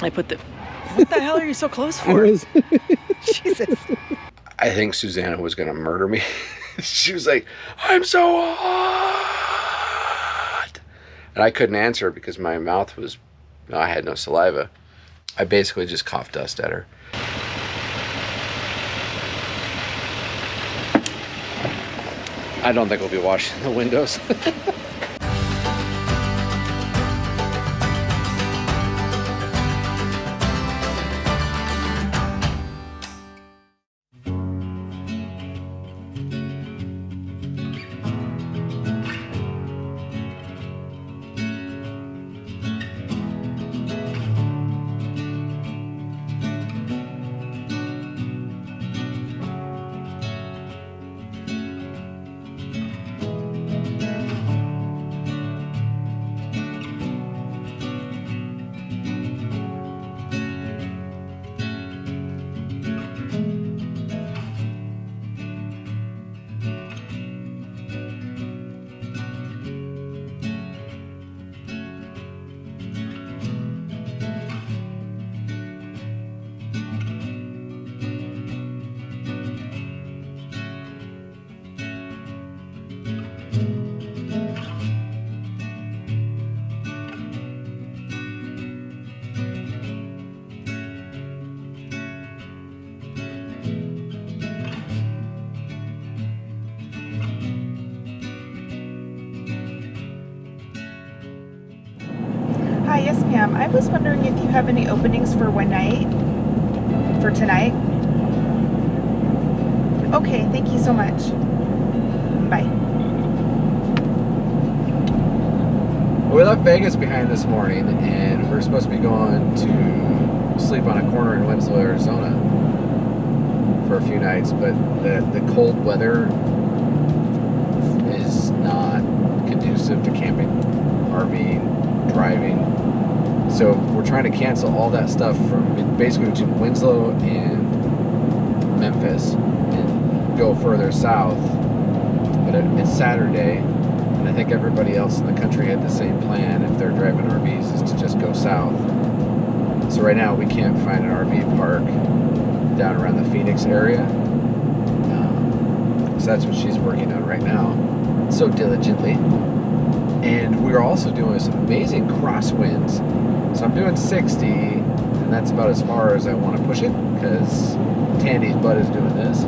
I put the... What the hell are you so close for? Jesus. I think Susanna was going to murder me. She was like, I'm so hot. And I couldn't answer because my mouth was, no, I had no saliva. I basically just coughed dust at her. I don't think we'll be washing the windows. Hi, yes ma'am. I was wondering if you have any openings for one night? For tonight? Okay, thank you so much. Bye. We left Vegas behind this morning, and we were supposed to be going to sleep on a corner in Winslow, Arizona for a few nights, but the cold weather is not conducive to camping, RVing, driving. So we're trying to cancel all that stuff from basically between Winslow and Memphis and go further south. But it's Saturday, and I think everybody else in the country had the same plan if they're driving RVs, is to just go south. So right now we can't find an RV park down around the Phoenix area. So that's what she's working on right now, so diligently. And we're also doing some amazing crosswinds. So I'm doing 60, and that's about as far as I want to push it, because Tandy's butt is doing this.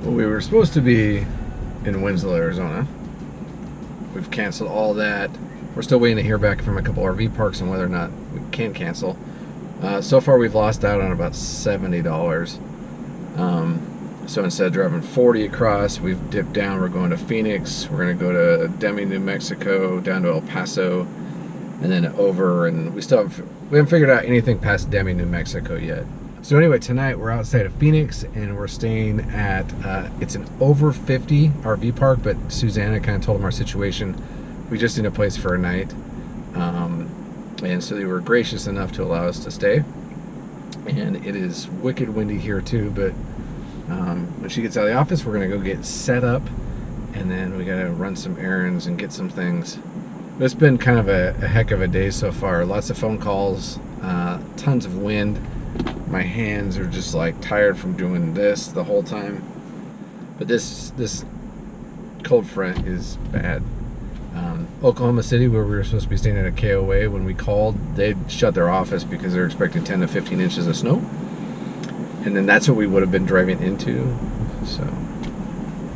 Well, we were supposed to be in Winslow, Arizona. We've canceled all that. We're still waiting to hear back from a couple RV parks on whether or not we can cancel. So far we've lost out on about $70. So instead of driving 40 across, we've dipped down. We're going to Phoenix. We're going to go to Deming, New Mexico, down to El Paso, and then over. And we haven't figured out anything past Deming, New Mexico yet. So anyway, tonight we're outside of Phoenix, and we're staying at, it's an over 50 RV park, but Susanna kind of told them our situation. We just need a place for a night. And so they were gracious enough to allow us to stay. And it is wicked windy here too, but when she gets out of the office, we're gonna go get set up, and then we gotta run some errands and get some things. But it's been kind of a heck of a day so far. Lots of phone calls, tons of wind. My hands are just like tired from doing this the whole time. But this cold front is bad. Oklahoma City, where we were supposed to be staying at a KOA, when we called, they shut their office because they're expecting 10 to 15 inches of snow. And then that's what we would have been driving into. So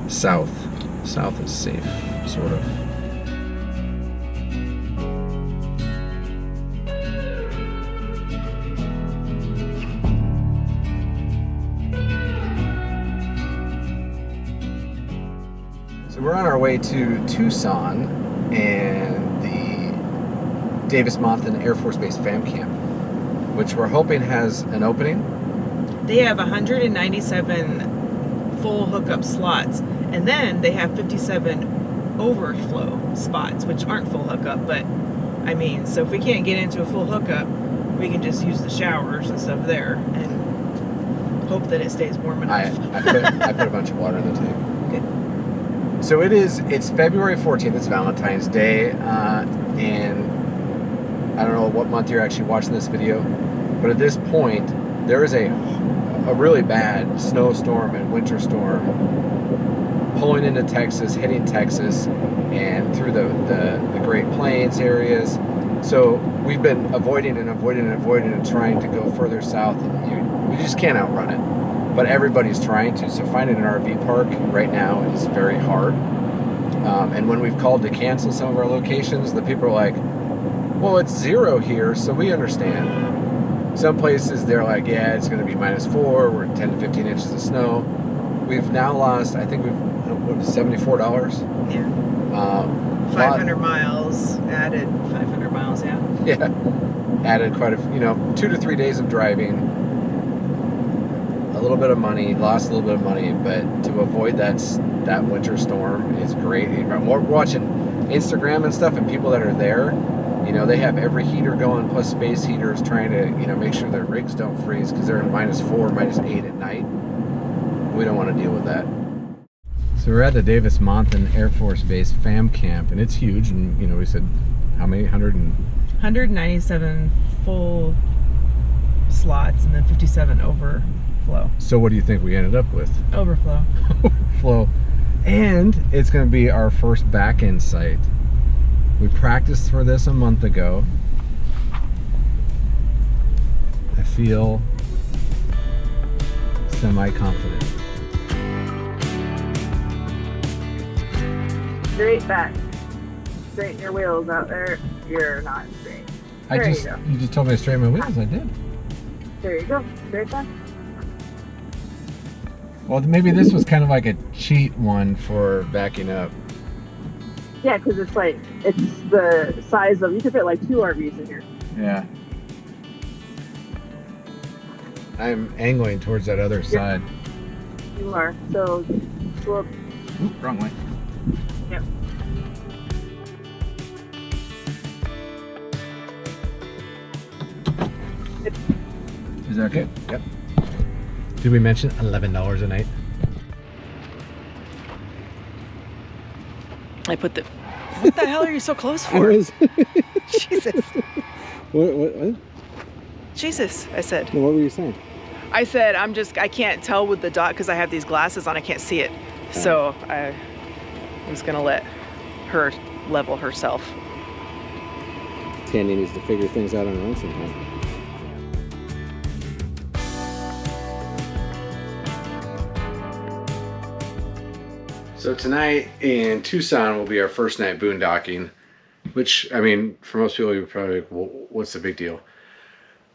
south is safe, sort of. So we're on our way to Tucson, and the Davis-Monthan Air Force Base FamCamp, which we're hoping has an opening. They have 197 full hookup slots, and then they have 57 overflow spots, which aren't full hookup, but I mean, so if we can't get into a full hookup, we can just use the showers and stuff there and hope that it stays warm enough. I put a bunch of water in the tank. Good. So it's February 14th, it's Valentine's Day, and I don't know what month you're actually watching this video, but at this point, there is a really bad snowstorm and winter storm pulling into Texas, hitting Texas, and through the Great Plains areas. So we've been avoiding and trying to go further south. We just can't outrun it, but everybody's trying to. So finding an RV park right now is very hard. And when we've called to cancel some of our locations, the people are like, well, it's 0 here, so we understand. Some places they're like, yeah, it's going to be -4, we're 10 to 15 inches of snow. We've now lost, I think $74. Yeah. 500 miles, added 500 miles, yeah. Yeah, added quite a, 2 to 3 days of driving, a little bit of money, lost a little bit of money, but to avoid that winter storm is great. We're watching Instagram and stuff, and people that are there, they have every heater going plus space heaters trying to, make sure their rigs don't freeze because they're in -4, -8 at night. We don't want to deal with that. So we're at the Davis-Monthan Air Force Base FamCamp, and it's huge. And we said how many? 197 full slots, and then 57 overflow. So what do you think we ended up with? Overflow. Overflow, and it's going to be our first back-end site. We practiced for this a month ago. I feel semi-confident. Straight back. Straighten your wheels out there. You're not straight. You just told me to straighten my wheels. I did. There you go. Straight back. Well, maybe this was kind of like a cheat one for backing up. Yeah, because it's the size of, you could fit like 2 RVs in here. Yeah. I'm angling towards that other side. You are. So, go up. Oop, wrong way. Yep. Is that okay? Yep. Did we mention $11 a night? I put the... What the hell are you so close for? Jesus. What? Jesus, I said. No, what were you saying? I said, I can't tell with the dot because I have these glasses on, I can't see it. So I was gonna let her level herself. Tandy needs to figure things out on her own sometime. So tonight in Tucson will be our first night boondocking, which, I mean, for most people, you're probably like, well, what's the big deal?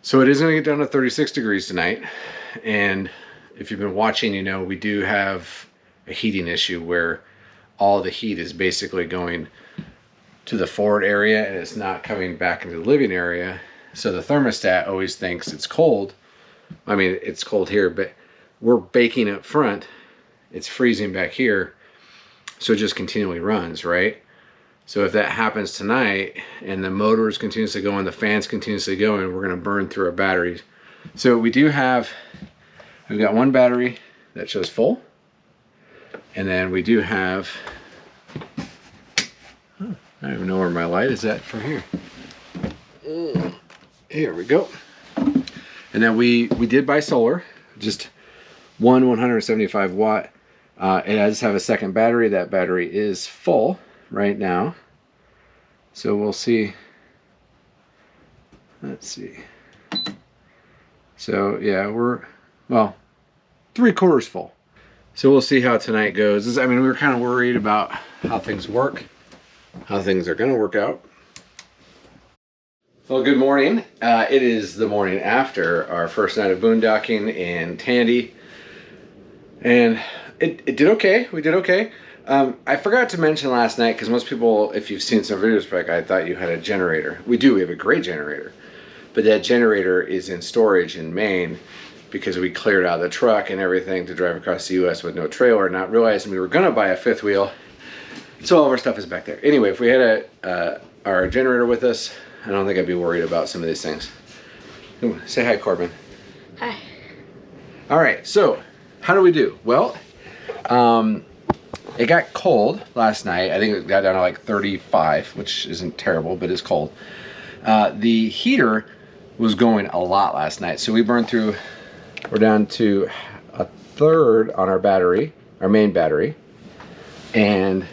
So it is going to get down to 36 degrees tonight. And if you've been watching, we do have a heating issue where all the heat is basically going to the forward area and it's not coming back into the living area. So the thermostat always thinks it's cold. I mean, it's cold here, but we're baking up front. It's freezing back here. So it just continually runs, right? So if that happens tonight and the motors continuously going, the fans continuously going, we're going to burn through our batteries. So we've got one battery that shows full. And then we do have, I don't even know where my light is at for here. Here we go. And then we did buy solar, just one 175 watt. And I just have a second battery. That battery is full right now. So we'll see. Let's see. So yeah, we're, well, 3/4 full. So we'll see how tonight goes. I mean, we were kind of worried about how things work, how things are going to work out. Well, good morning. It is the morning after our first night of boondocking in Tandy. And it did okay. We did okay. I forgot to mention last night, because most people, if you've seen some videos back, I thought you had a generator. We do, we have a great generator. But that generator is in storage in Maine because we cleared out the truck and everything to drive across the US with no trailer, not realizing we were gonna buy a fifth wheel. So all of our stuff is back there. Anyway, if we had our generator with us, I don't think I'd be worried about some of these things. Ooh, say hi, Corbin. Hi. All right, so how do we do? Well, it got cold last night. I think it got down to like 35, which isn't terrible, but it's cold. The heater was going a lot last night, so we burned through, we're down to a third on our battery, our main battery, and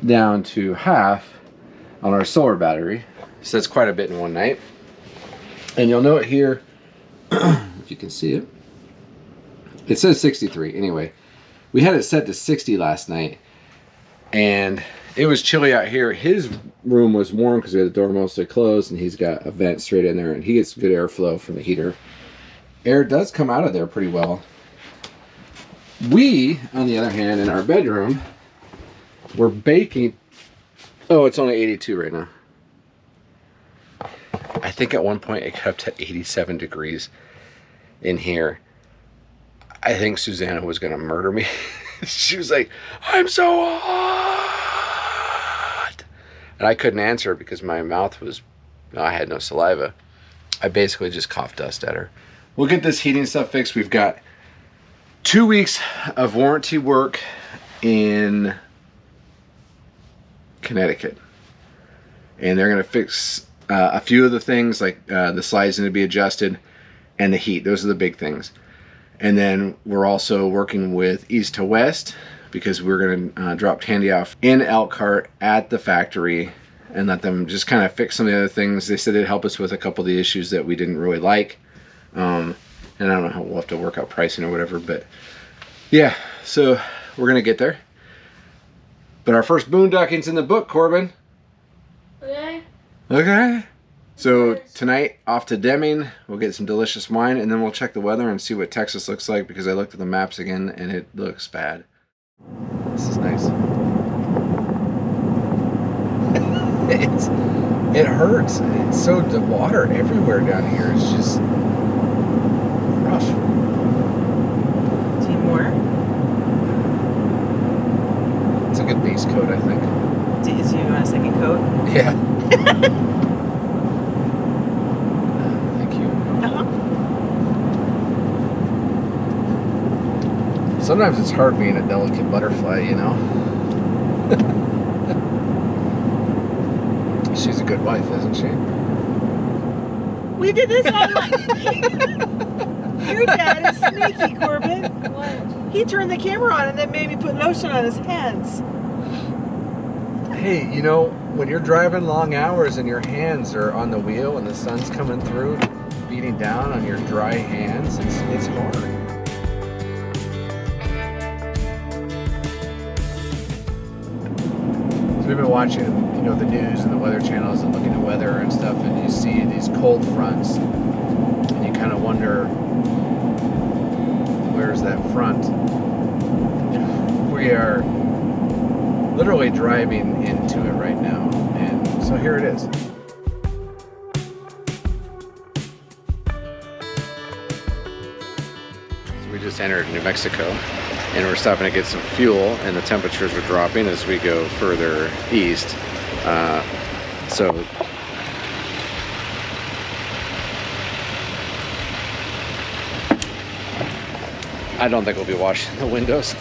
down to half on our solar battery. So that's quite a bit in one night. And you'll note here, if you can see it, it says 63. Anyway, we had it set to 60 last night, and it was chilly out here. His room was warm because we had the door mostly closed, and he's got a vent straight in there, and he gets good airflow from the heater. Air does come out of there pretty well. We, on the other hand, in our bedroom, we're baking. Oh, it's only 82 right now. I think at one point it got up to 87 degrees in here. I think Susanna was gonna murder me. She was like, "I'm so hot," and I couldn't answer because my mouth was, I had no saliva. I basically just coughed dust at her. We'll get this heating stuff fixed. We've got 2 weeks of warranty work in Connecticut, and they're gonna fix a few of the things, like the slides need to be adjusted and the heat. Those are the big things. And then we're also working with East to West because we're gonna drop Tandy off in Elkhart at the factory and let them just kind of fix some of the other things. They said they'd help us with a couple of the issues that we didn't really like. And I don't know how we'll have to work out pricing or whatever, but yeah, so we're gonna get there. But our first boondocking's in the book, Corbin. Okay. Okay. So tonight off to Deming, we'll get some delicious wine, and then we'll check the weather and see what Texas looks like, because I looked at the maps again and it looks bad. This is nice. It hurts. It's so, the water everywhere down here is just rough. Do you need more? It's a good base coat, I think. Do you want a second coat? Yeah. Thank you. Uh-huh. Sometimes it's hard being a delicate butterfly, you know? She's a good wife, isn't she? We did this online. Your dad is sneaky, Corbin. What? He turned the camera on and then made me put lotion on his hands. Hey, you know, when you're driving long hours and your hands are on the wheel and the sun's coming through, beating down on your dry hands, it's hard. So we've been watching, you know, the news and the weather channels and looking at weather and stuff, and you see these cold fronts, and you kind of wonder, where's that front? We are literally driving into it right now, and so here it is. So we just entered New Mexico, and we're stopping to get some fuel, and the temperatures are dropping as we go further east. So I don't think we'll be washing the windows.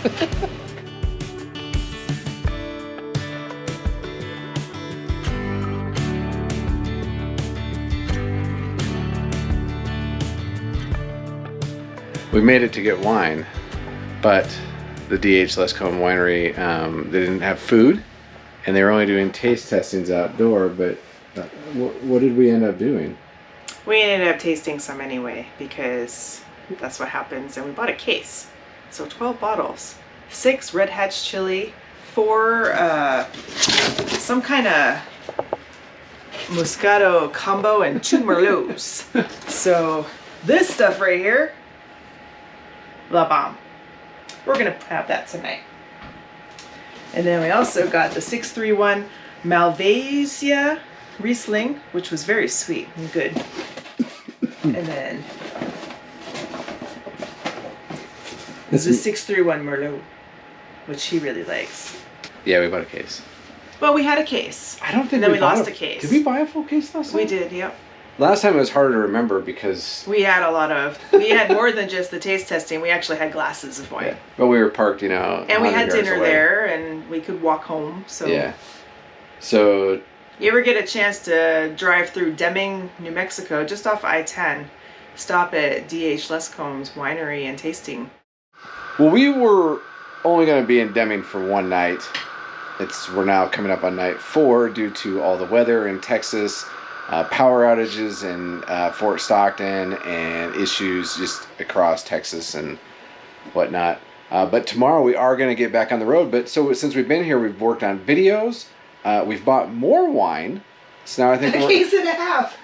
We made it to get wine, but the DH Lescombe Winery, they didn't have food, and they were only doing taste testings outdoor, but what did we end up doing? We ended up tasting some anyway, because that's what happens, and we bought a case. So 12 bottles. 6 Red Hatch chili, 4 some kind of Moscato combo, and 2 Merlots. So this stuff right here, La Bombe. We're gonna have that tonight. And then we also got the 631 Malvasia Riesling, which was very sweet and good. And then the 631 Merlot, which he really likes. Yeah, we bought a case. Well, we had a case. I don't think and then we bought lost a case. Did we buy a full case last time? We did, yep. Last time it was harder to remember because... We had we had more than just the taste testing. We actually had glasses of wine. Yeah. But we were parked, you know, and we had 100 yards dinner away. there, and we could walk home. So yeah. So... You ever get a chance to drive through Deming, New Mexico, just off I-10, stop at D.H. Lescomb's winery and tasting. Well, we were only going to be in Deming for one night. We're now coming up on night 4 due to all the weather in Texas, power outages in Fort Stockton, and issues just across Texas and whatnot. But tomorrow we are going to get back on the road. But so since we've been here, we've worked on videos. We've bought more wine. So now I think a case and a half.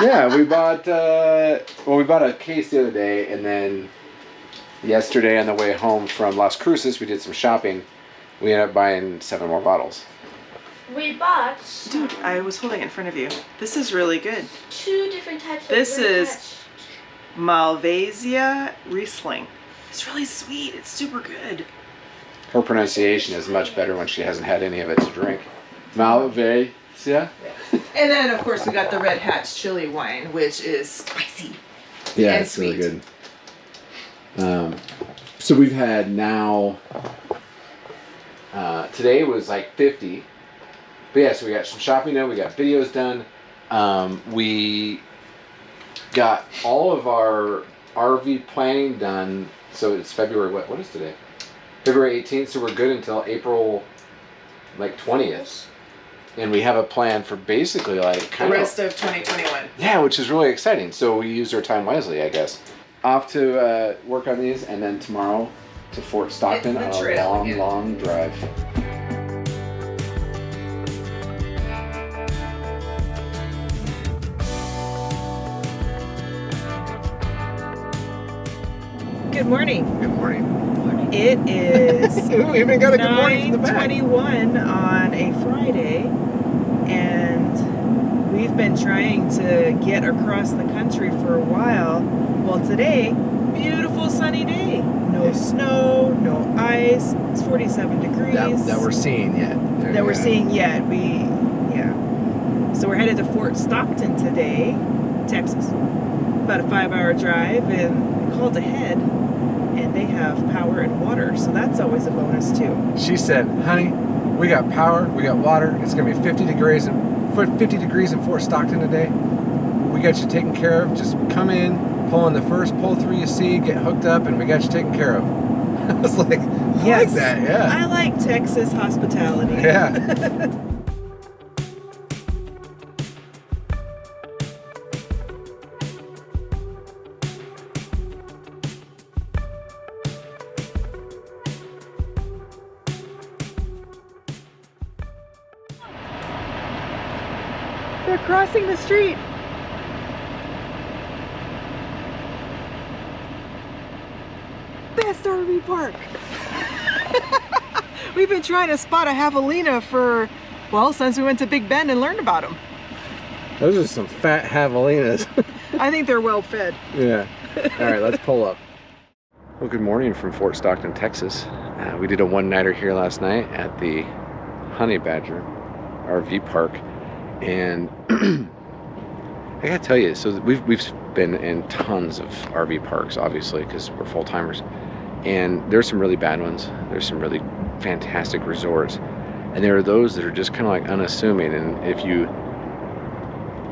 Yeah, we bought we bought a case the other day, and then yesterday on the way home from Las Cruces, we did some shopping. We ended up buying 7 more bottles. We bought Dude, I was holding it in front of you. This is really good. 2 different types of This red is hash. Malvasia Riesling. It's really sweet. It's super good. Her pronunciation is much better when she hasn't had any of it to drink. Malvasia. And then, of course, we got the Red Hatch chili wine, which is spicy. Yeah, and it's really sweet. good. So we've had now. Today was like 50. But yeah, so we got some shopping done. We got videos done. We got all of our RV planning done. So it's February. What is today? February 18th. So we're good until April, like 20th. And we have a plan for basically like The rest of 2021. Yeah, which is really exciting. So we used our time wisely, I guess. Off to work on these, and then tomorrow to Fort Stockton Hit on the a trail long, again. long drive. Good morning. Good morning. It is We even got a good morning from the back. 9:21 on a Friday, and we've been trying to get across the country for a while. Well, today, beautiful sunny day. No snow, no ice. It's 47 degrees. That we're seeing yet. That we're seeing yet. So we're headed to Fort Stockton today, Texas. About a 5-hour drive, and we called ahead, and they have power and water, so that's always a bonus too. She said, honey, we got power, we got water. It's going to be 50 degrees in Fort Stockton today. We got you taken care of. Just come in, pull on the first pull through you see, get hooked up, and we got you taken care of. I was like, I like that, yeah. I like Texas hospitality. Yeah. They're crossing the street. Best RV park. We've been trying to spot a javelina since we went to Big Bend and learned about them. Those are some fat javelinas. I think they're well fed. Yeah. All right, let's pull up. Well, good morning from Fort Stockton, Texas. We did a one-nighter here last night at the Honey Badger RV park, and I gotta tell you, so we've been in tons of RV parks, obviously, because we're full-timers, and there's some really bad ones. There's some really fantastic resorts, and there are those that are just kind of like unassuming, and if you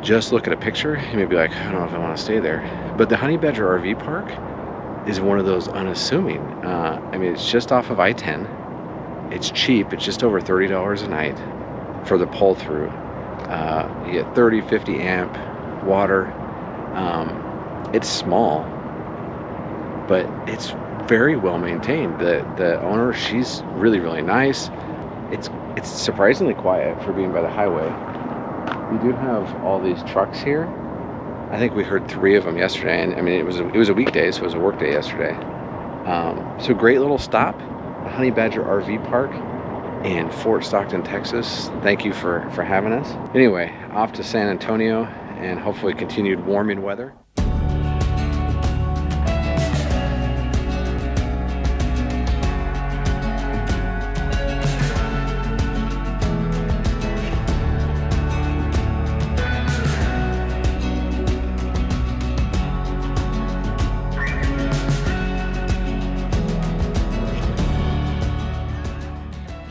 just look at a picture, you may be like, I don't know if I want to stay there. But the Honey Badger RV park is one of those unassuming. I mean, it's just off of I-10. It's cheap. It's just over $30 a night for the pull through. You get 30, 50 amp water. It's small, but it's very well maintained. The owner, she's really, really nice. It's surprisingly quiet for being by the highway. We do have all these trucks here. I think we heard 3 of them yesterday, and I mean it was a weekday, so it was a work day yesterday. So great little stop, the Honey Badger RV Park. in Fort Stockton, Texas. Thank you for having us. Anyway, off to San Antonio and hopefully continued warming weather.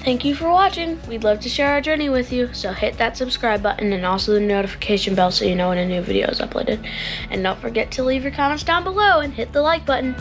Thank you for watching. We'd love to share our journey with you, so hit that subscribe button and also the notification bell so you know when a new video is uploaded. And don't forget to leave your comments down below and hit the like button.